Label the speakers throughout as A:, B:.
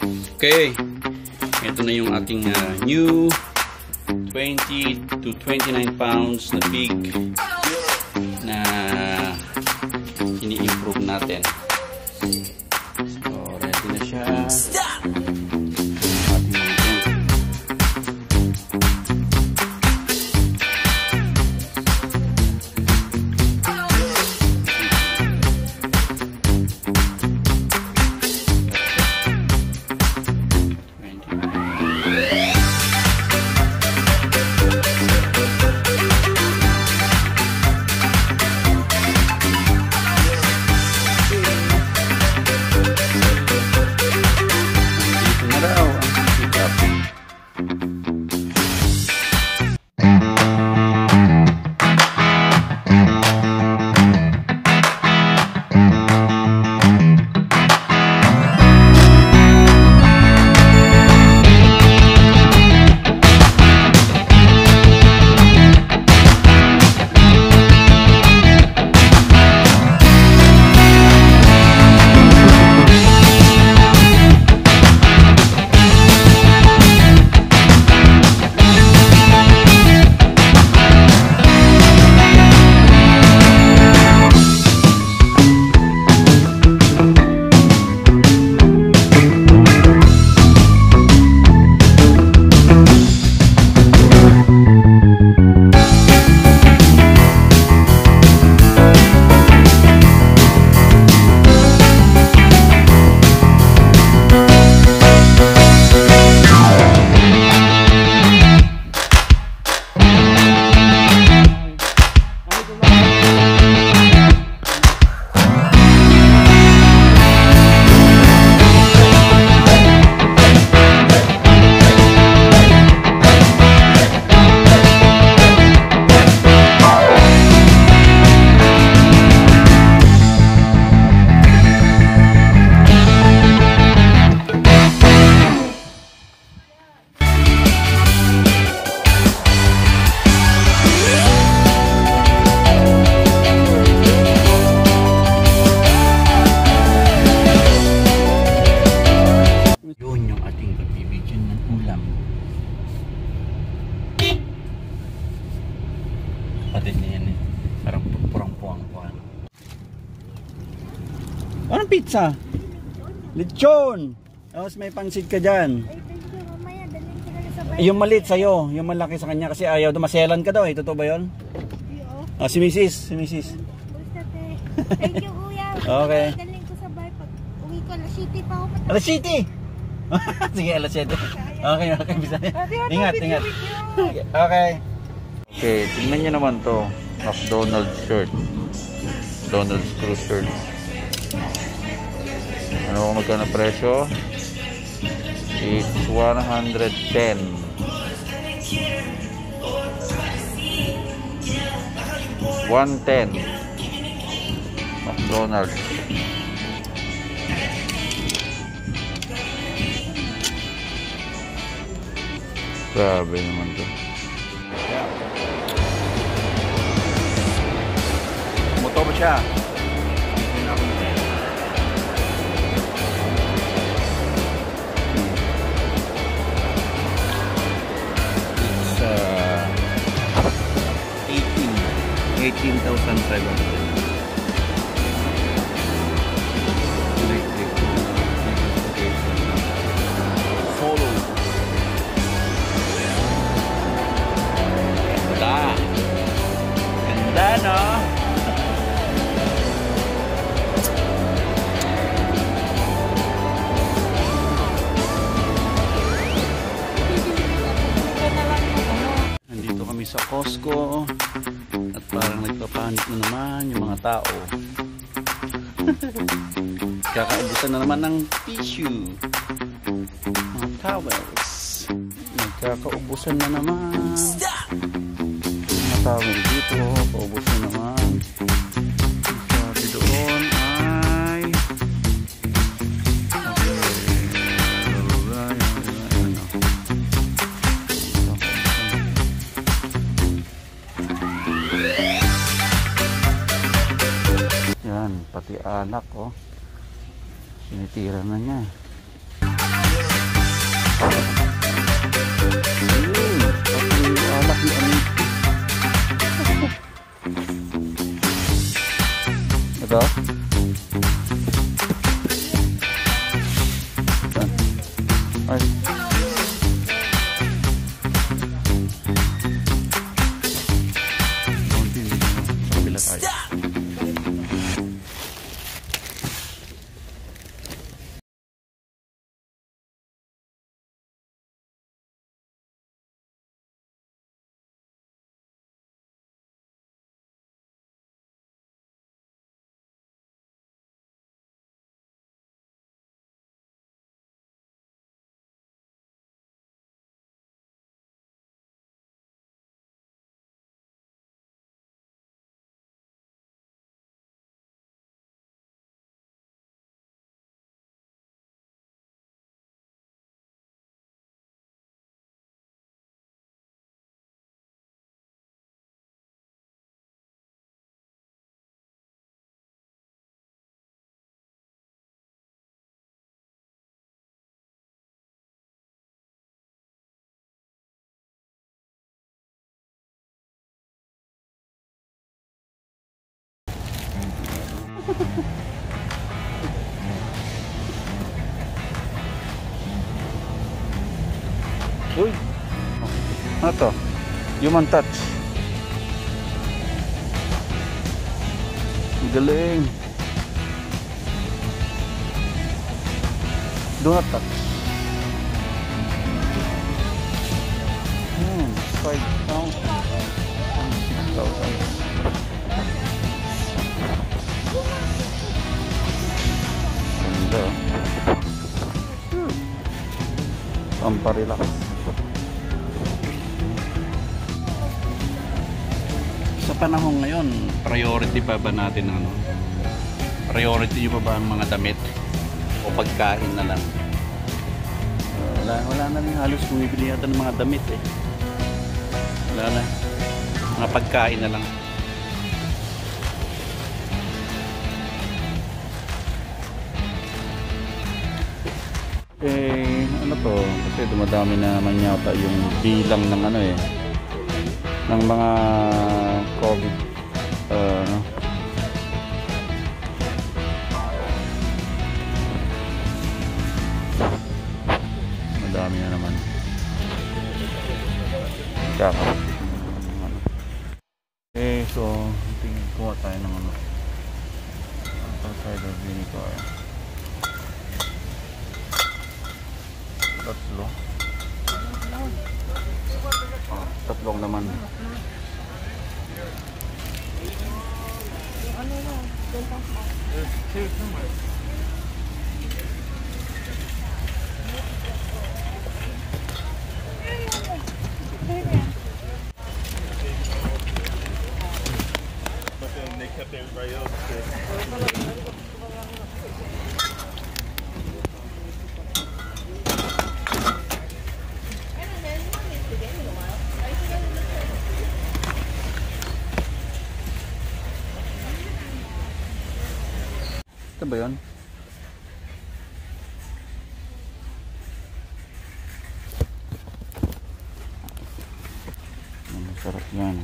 A: Okay, ito na yung ating new 20 to 29 pounds na pig na ini-improve natin. So, ready na siya.
B: Anong pizza? Lechon! Tapos may pansit ka dyan. Yung maliit sa'yo, yung malaki sa kanya kasi ayaw, maselan ka daw eh. Totoo ba yun? Oh, si Mrs.
C: Thank you, kuya.
B: Okay.
C: Daling ko sa bar pag uwi ko, alas 7 pa ako.
B: Alas 7? Sige, alas 7. Okay, okay. Ingat, ingat. Okay. Okay, tingnan nyo naman to. McDonald's shirt. McDonald's cruise shirt. Ano kung magkano presyo? It's 110. 110. McDonald's. Grabe naman to. Muto ba siya? It's 18,500. Follow. Ganda. Ganda, no? Nandito kami sa Costco. At parang nagpapanik na naman yung mga tao. Kakaubusan na naman ng tissue. Mga towels. Nagkakaubusan na naman. Mga towel dito. Paubos na naman. Sabi doon ay... Yan, pati anak, oh. Sinitira na niya. Ay. Kabila tayo. Uy! Ano to? Human touch. Galing. Do not touch. 5,000. 6,000. Ganda. Pamparelax.
A: Sa panahon ngayon, priority pa ba natin ano? Priority nyo pa ba ang mga damit? O pagkain na lang? Wala na rin halos bumibili yata ng mga damit eh. Wala na. Mga pagkain na lang.
B: Eh, ano to? Kasi dumadami na naman yata yung bilang ng ano eh. Ng mga COVID. Ano? Madami na naman. Kaka. Eh, so, tingin kuha tayo ng ano. Cider vinegar. Tatlo. Tatlong naman.
D: They kept everybody else.
B: Ito ba yun? Masarap yan.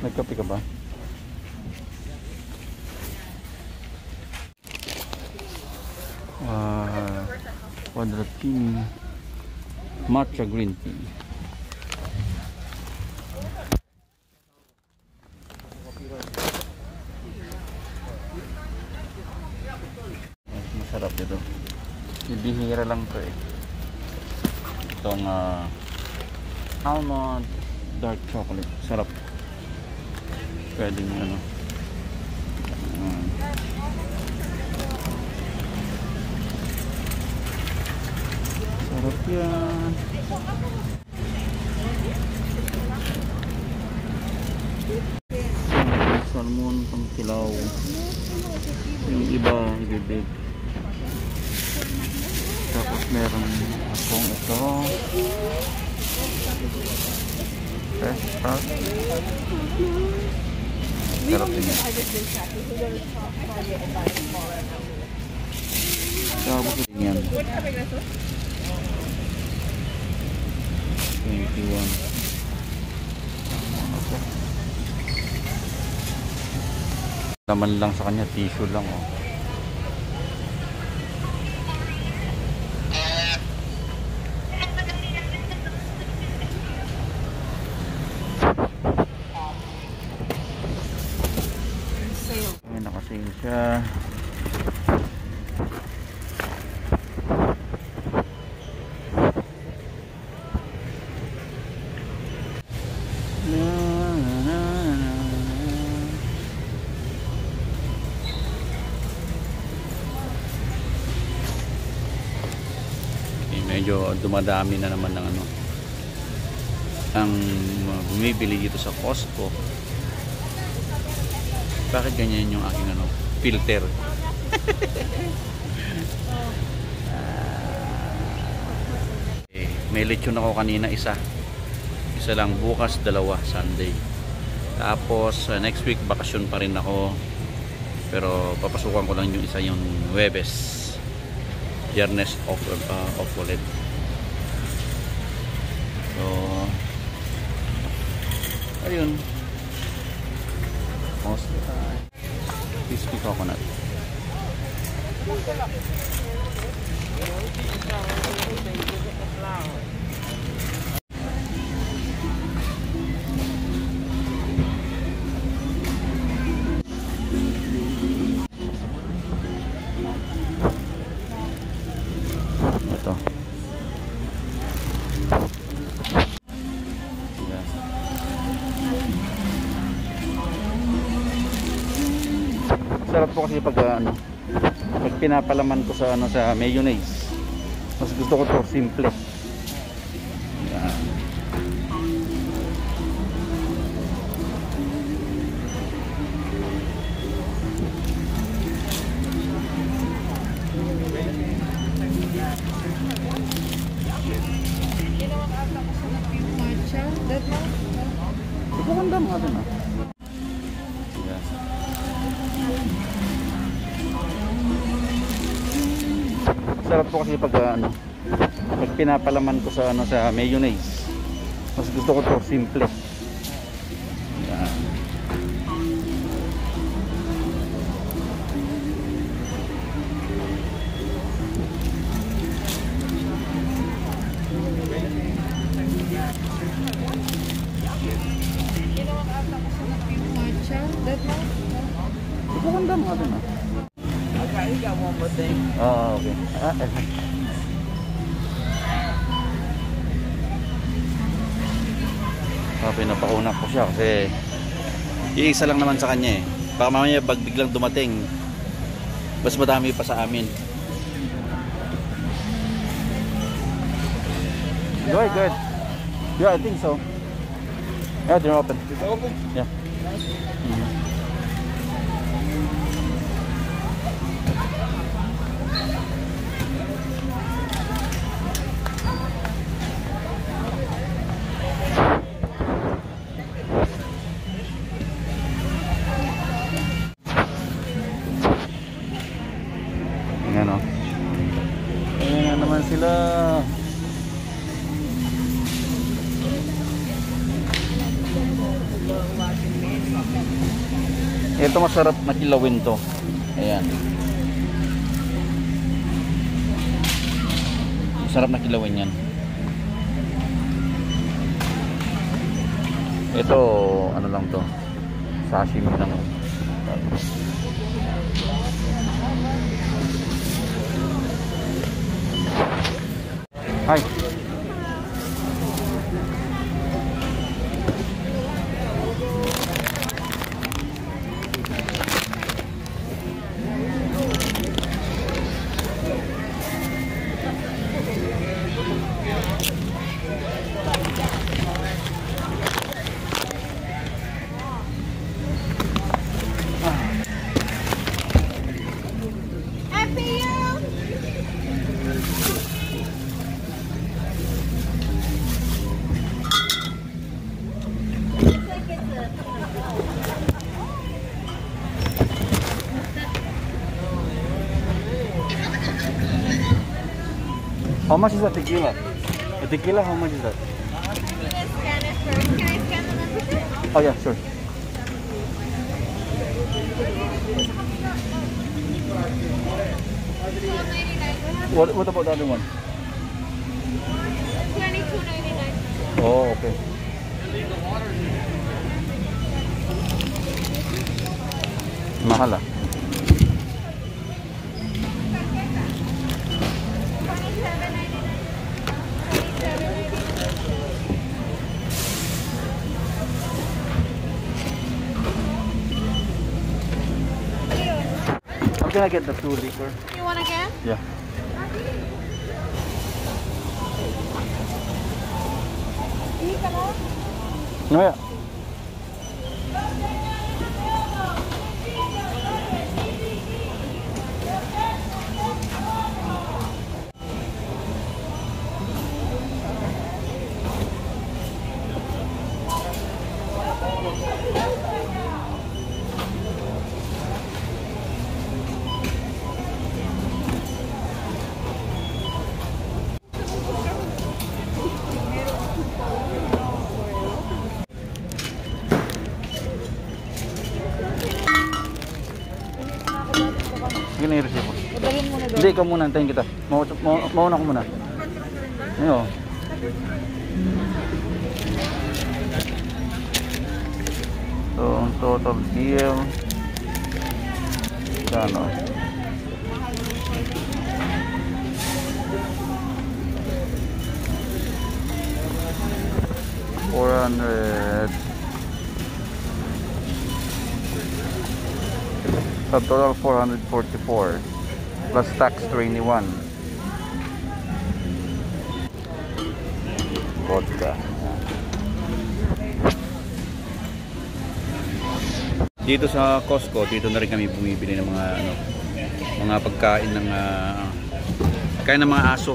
B: Nagkape ka ba? Quadrat tea. Matcha green tea. Masarap ito. Bibihira lang to eh. Itong almond dark chocolate. Sarap. Pwedeng ano. Sarap yan. Salmon pang kilaw. Yung iba ibibig. Tapos meron akong ito. Fresh out. Sarap din yan. Tapos din yan. 21. Laman lang sa kanya, tissue lang oh. Ayan, nakasale siya. Medyo dumadami na naman ng ano ang bumibili dito sa Costco. Bakit ganyan yung aking ano filter? May lechon ako kanina, isa lang, bukas dalawa, Sunday. Tapos next week bakasyon pa rin ako, pero papasukan ko lang yung isa, yung Huwebes. Biyernes off ulit. So ayun, mostly crispy coconut. Ito. Yeah. Sarap po kasi pag pag pinapalaman ko sa sa mayonnaise. Mas gusto ko to simple. Yan. Ito ganda mga din ah. Yan. Sarap po kasi pag pag pinapalaman ko sa sa mayonnaise. Mas gusto ko to simple. Yan. Ito ganda mga din ah.
E: Okay, you got one more thing.
B: Oh, okay. Pinapauna ko siya kasi iisa lang naman sa kanya eh. Baka mamaya pag biglang dumating, mas madami pa sa amin. Go ahead, go ahead. Yeah, I think so. Yeah, they're open.
D: It's open?
B: Yeah. Ayan o. Ayan na naman sila. Ito masarap na kilawin to. Ayan. Masarap na kilawin yan. Ito ano lang to, sashimi lang. Hi. How much is that tequila? The tequila, how much is that?
C: Can I scan it first? Can I scan the membership?
B: Oh yeah, sure. What about the other one?
C: $22.99.
B: Oh, okay. Mahal ah. How can I get the 2 liter?
C: You want a can?
B: Yeah.
C: Hindi ka na?
B: No, yeah. Sige na i-receive mo.
C: Madalhin mo na doon.
B: Hindi, ikaw muna. Antayin kita. Mauna ko muna. Ayun. So, ang total bill. Kano? $400. Total 444 plus tax 21. Vodka. Dito sa Costco, dito na rin kami bumibili ng mga pagkain ng mga aso.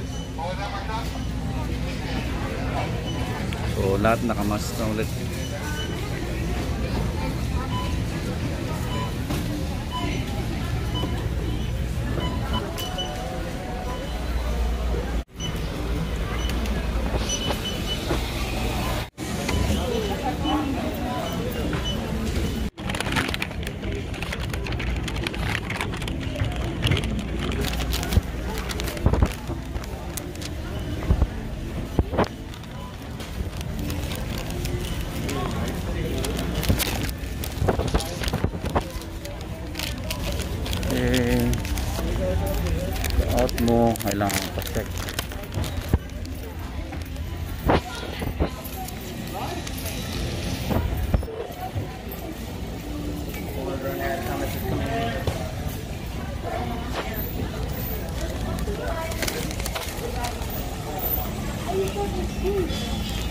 B: So lahat nakamas na ulit. Out mo, kailangan pa-check.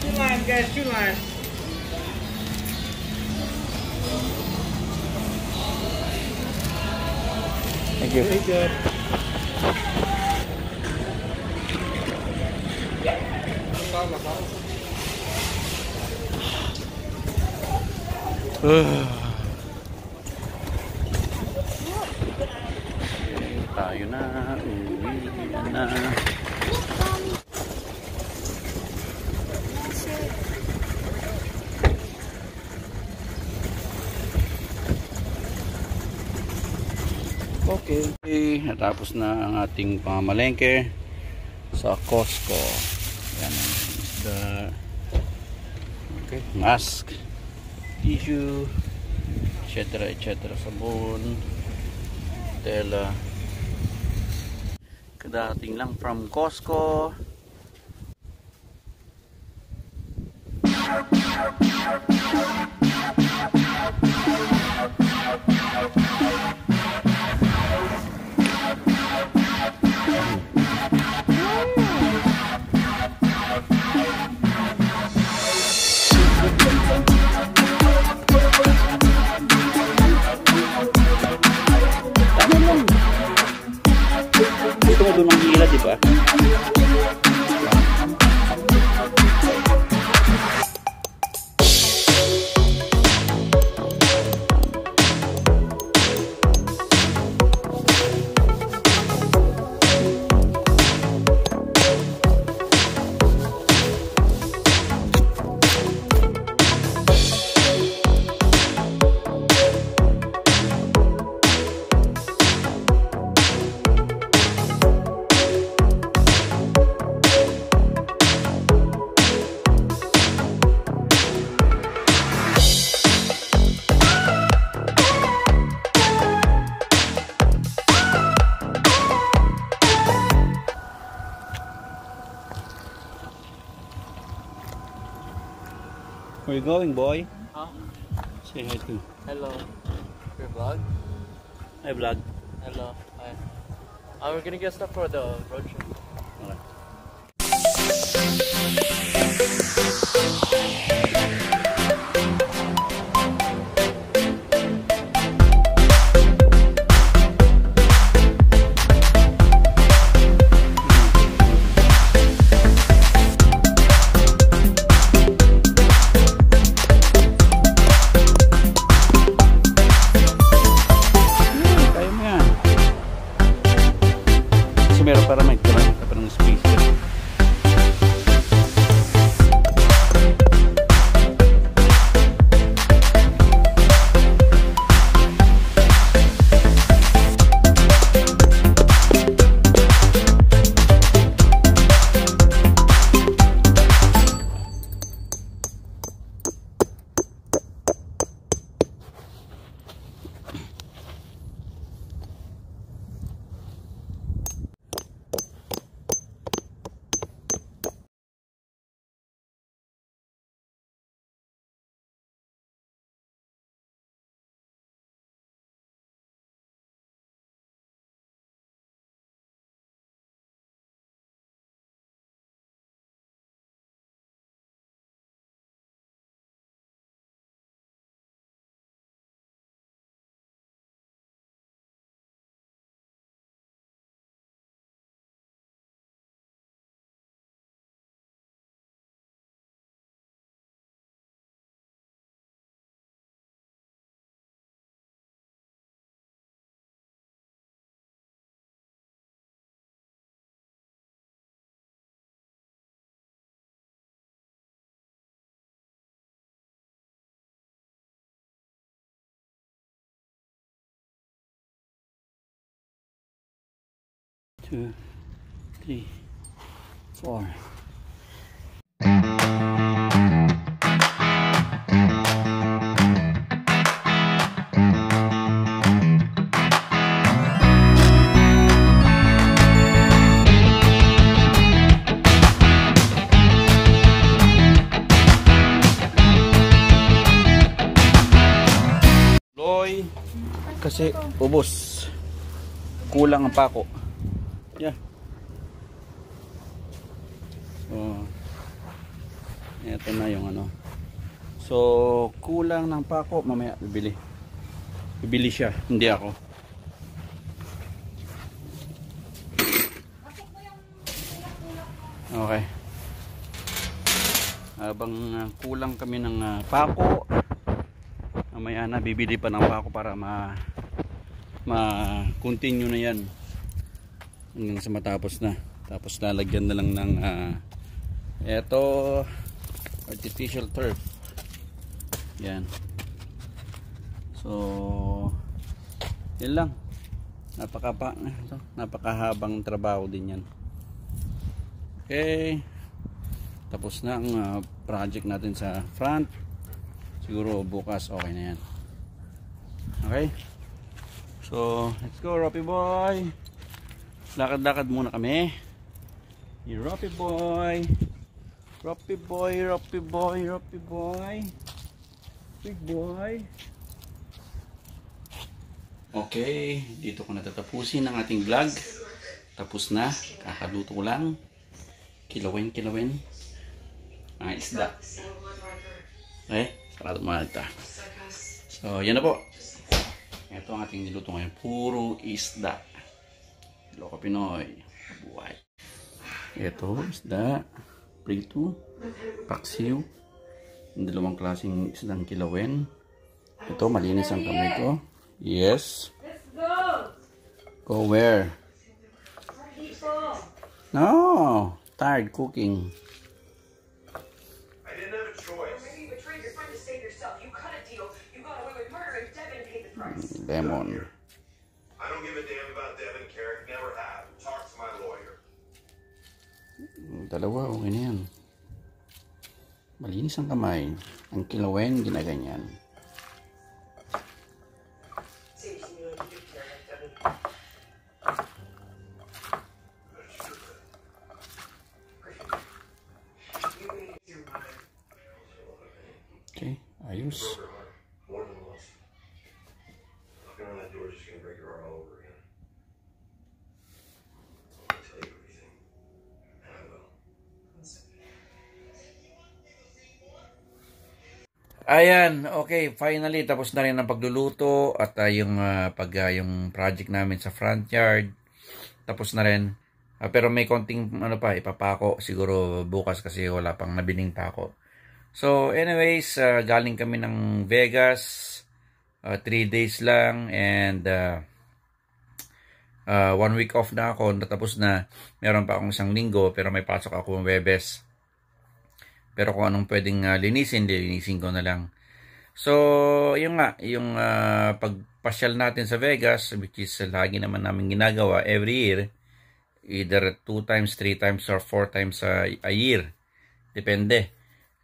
E: Two lines, guys, 2 lines.
B: Thank you.
E: Very good.
B: Tayo na, uwi na. Okay, natapos na ang ating pamamalengke sa Costco. Yan ang isda. Okay, mask, tissue, etc. Sabon, tela. Kadating lang from Costco. Ito mo doon ang hila, di ba?
A: Where you going, boy?
F: Huh?
A: Say hi to.
F: Hello. Your vlog?
A: Hi, vlog.
F: Hello. Hi. We're gonna get stuff for the road trip.
A: Okay. Meron para may kurang ka pa ng space. Two, three, four. Loy, kasi ubos. Kulang ang pako. Yeah. So, ito na yung ano. So, kulang ng pako. Mamaya bibili. Bibili siya, hindi ako. Okay. Habang kulang kami ng pako, mamaya na bibili pa ng pako para ma-continue na yan hanggang sa matapos na. Tapos lalagyan na lang ng eto artificial turf. Yan. So yan lang. Napakahabang trabaho din yan. Okay. Tapos na ang project natin sa front. Siguro bukas okay na yan. Okay. So let's go, Roppy boy. Lakad-lakad muna kami. Roppy boy. Roppy boy, Roppy boy, Roppy boy. Big boy. Okay, dito ko natatapusin ang ating vlog. Tapos na, kakaluto lang. Kilawin. Mga isda. Okay, sarado mga ito. So, yan na po. Ito ang ating niluto ngayon. Puro isda. Loka Pinoy. Buhay. Ito, isda. Prito. Paksiw. Dalawang klaseng isdang kilawin. Ito, malinis ang kamay ko. Yes.
C: Let's go!
A: Go where? No. Tired cooking.
G: I didn't have a choice.
H: Maybe you betrayed your friend to save yourself. You cut a deal. You got away with murder and Devin paid the price.
A: Lemon.
G: I don't give a damn about Devin Carrick. Never have. Talk to my lawyer.
A: Dalawa, okay na yan. Malinis ang kamay. Ang kilawin, ginaganyan.
H: Seems to me like you do care about Devin. You made your mind.
G: we're just gonna break your heart all over again. I'll tell you everything. And I will.
B: Ayan, okay, finally tapos na rin ang pagluluto at yung yung project namin sa front yard. Tapos na rin. Pero may konting ipapako siguro bukas kasi wala pang nabiling pako. So anyways, galing kami ng Vegas. 3 days lang and 1 week off na ako. Natapos na. Meron pa akong 1 linggo pero may pasok ako ng Webes. Pero kung anong pwedeng linisin ko na lang. So, yun nga, yung pagpasyal natin sa Vegas, which is lagi naman namin ginagawa every year, either 2 times, 3 times, or 4 times a year. Depende.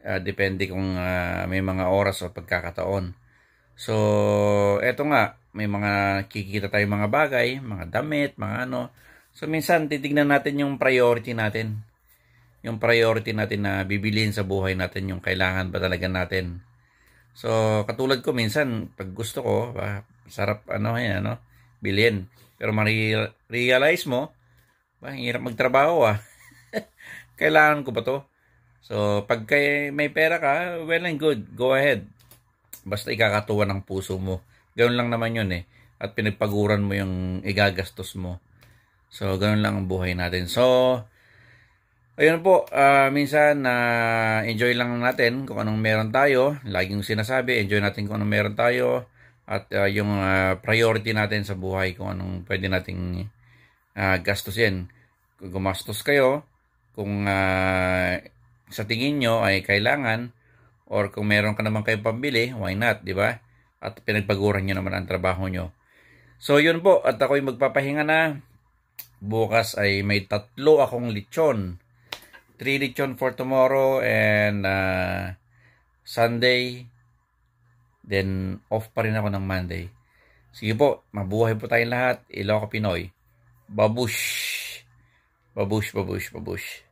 B: Depende kung may mga oras o pagkakataon. So, eto nga, may mga kikita tayong mga bagay, mga damit, mga ano. So, minsan, titignan natin yung priority natin. Yung priority natin na bibiliin sa buhay natin, yung kailangan ba talaga natin. So, katulad ko minsan, pag gusto ko, sarap bilhin. Pero ma-realize mo, hirap magtrabaho kailangan ko ba to? So, pag may pera ka, well and good, go ahead. Basta ikakatuwa ng puso mo. Ganoon lang naman yun At pinagpaguran mo yung igagastos mo. So, ganoon lang ang buhay natin. So, ayun po, minsan enjoy lang natin kung anong meron tayo. Laging sinasabi, enjoy natin kung anong meron tayo. At yung priority natin sa buhay, kung anong pwede nating gastusin. Kung gumastos kayo, kung sa tingin nyo ay kailangan, or kung meron ka naman kayong pambili, why not, di ba? At pinagpaguran nyo naman ang trabaho nyo. So yun po, at ako'y magpapahinga na. Bukas ay may 3 akong lechon. 3 lechon for tomorrow and Sunday. Then off pa rin ako ng Monday. Sige po, mabuhay po tayong lahat. Ilocos Pinoy. Babush. Babush, babush, babush.